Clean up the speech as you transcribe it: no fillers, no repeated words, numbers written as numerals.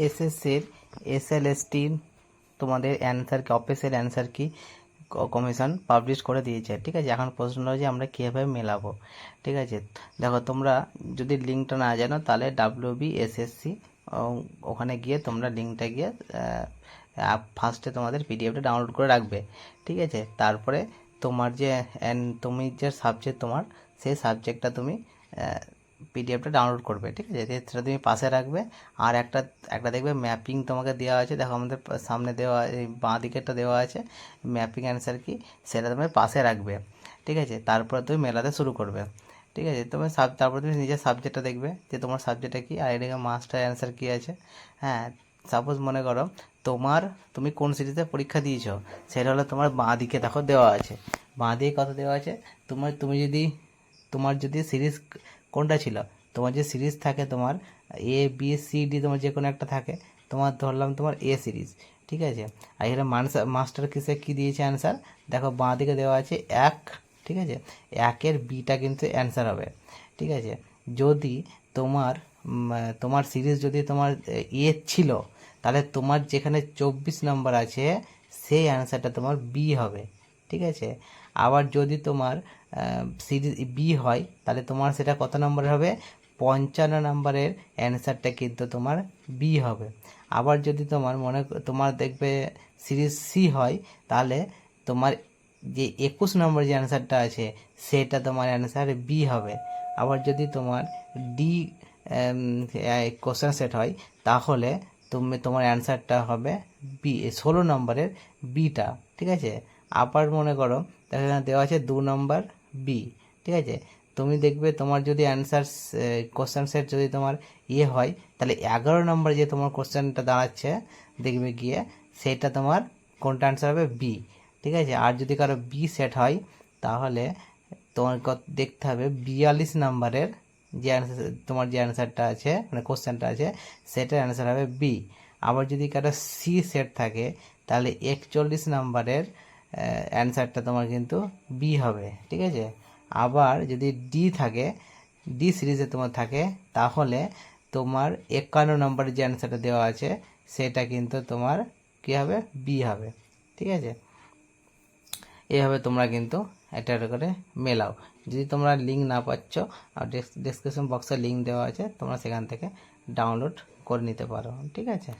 এসএসসির এসএলএসটি তোমাদের অ্যান্সার কি, অফিসিয়াল অ্যান্সার কি কমিশন পাবলিশ করে দিয়েছে। ঠিক আছে, এখন প্রশ্ন হলো যে আমরা কীভাবে মেলাবো। ঠিক আছে, দেখো তোমরা যদি লিঙ্কটা না জানো তাহলে WBSSC ওখানে গিয়ে তোমরা লিঙ্কটা গিয়ে ফার্স্টে তোমাদের পিডিএফটা ডাউনলোড করে রাখবে। ঠিক আছে, তারপরে তোমার যে তুমি যে সাবজেক্ট তোমার সেই সাবজেক্টটা তুমি পিডিএফটা ডাউনলোড করবে। ঠিক আছে, সেটা তুমি পাশে রাখবে। আর একটা দেখবে ম্যাপিং তোমাকে দেওয়া আছে, দেখো আমাদের সামনে দেওয়া এই বাঁ দিকেরটা দেওয়া আছে ম্যাপিং অ্যান্সার কি, সেটা তুমি পাশে রাখবে। ঠিক আছে, তারপরে তুমি মেলাতে শুরু করবে। ঠিক আছে, তুমি তারপরে তুমি নিজের সাবজেক্টটা দেখবে যে তোমার সাবজেক্টটা কি, আর এদিকে মাস্টার অ্যান্সার কি আছে। হ্যাঁ, সাপোজ মনে করো তুমি কোন সিরিজে পরীক্ষা দিয়েছো, সেটা হলো তোমার বাঁ দিকে দেখো দেওয়া আছে। বাঁ দিকে কত দেওয়া আছে, তোমার যদি সিরিজ কোনটা ছিল, তোমার যে সিরিজ থাকে তোমার ABCD, তোমার যে কোনো একটা থাকে, তোমার ধরলাম তোমার এ সিরিজ। ঠিক আছে, আর এখানে মাস্টার কিসে কী দিয়েছে অ্যান্সার, দেখো বাঁ দিকে দেওয়া আছে 1। ঠিক আছে, 1-এর বিটা কিন্তু অ্যান্সার হবে। ঠিক আছে, যদি তোমার সিরিজ যদি তোমার ছিল, তাহলে তোমার যেখানে 24 নম্বর আছে সেই অ্যান্সারটা তোমার বি হবে। ঠিক আছে, আবার যদি তোমার সিরিজ বি হয়, তাহলে তোমার সেটা কত নম্বরের হবে, 55 নম্বরের অ্যান্সারটা কিন্তু তোমার বি হবে। আবার যদি তোমার দেখবে সিরিজ সি হয়, তাহলে তোমার যে 21 নম্বর যে অ্যান্সারটা আছে সেটা তোমার অ্যান্সার বি হবে। আবার যদি তোমার ডি কোশ্চেন সেট হয়, তাহলে তোমার অ্যান্সারটা হবে বি, 16 নম্বরের বিটা। ঠিক আছে, আবার মনে করো এখানে দেওয়া আছে 2 নম্বর বি। ঠিক আছে, তুমি দেখবে তোমার যদি অ্যান্সার কোশ্চেন সেট যদি তোমার হয়, তাহলে 11 নম্বর যে তোমার কোশ্চেনটা দাঁড়াচ্ছে দেখবে গিয়ে, সেটা তোমার কোনটা অ্যান্সার হবে, বি। ঠিক আছে, আর যদি কারো বি সেট হয়, তাহলে তোমার দেখতে হবে 42 নম্বরের যে তোমার যে অ্যান্সারটা আছে, মানে কোশ্চেনটা আছে, সেটার অ্যান্সার হবে বি। আবার যদি কারো সি সেট থাকে, তাহলে 41 নম্বরের অ্যান্সারটা তোমার কিন্তু বি হবে। ঠিক আছে, আবার যদি ডি থাকে, ডি সিরিজে তোমার থাকে, তাহলে তোমার 51 নম্বরের যে অ্যান্সারটা দেওয়া আছে সেটা কিন্তু তোমার কী হবে, বি হবে। ঠিক আছে, এভাবে তোমরা কিন্তু একটা করে মেলাও। যদি তোমরা লিঙ্ক না পাচ্ছ, আর ডেসক্রিপশন বক্সে লিঙ্ক দেওয়া আছে, তোমরা সেখান থেকে ডাউনলোড করে নিতে পারো। ঠিক আছে।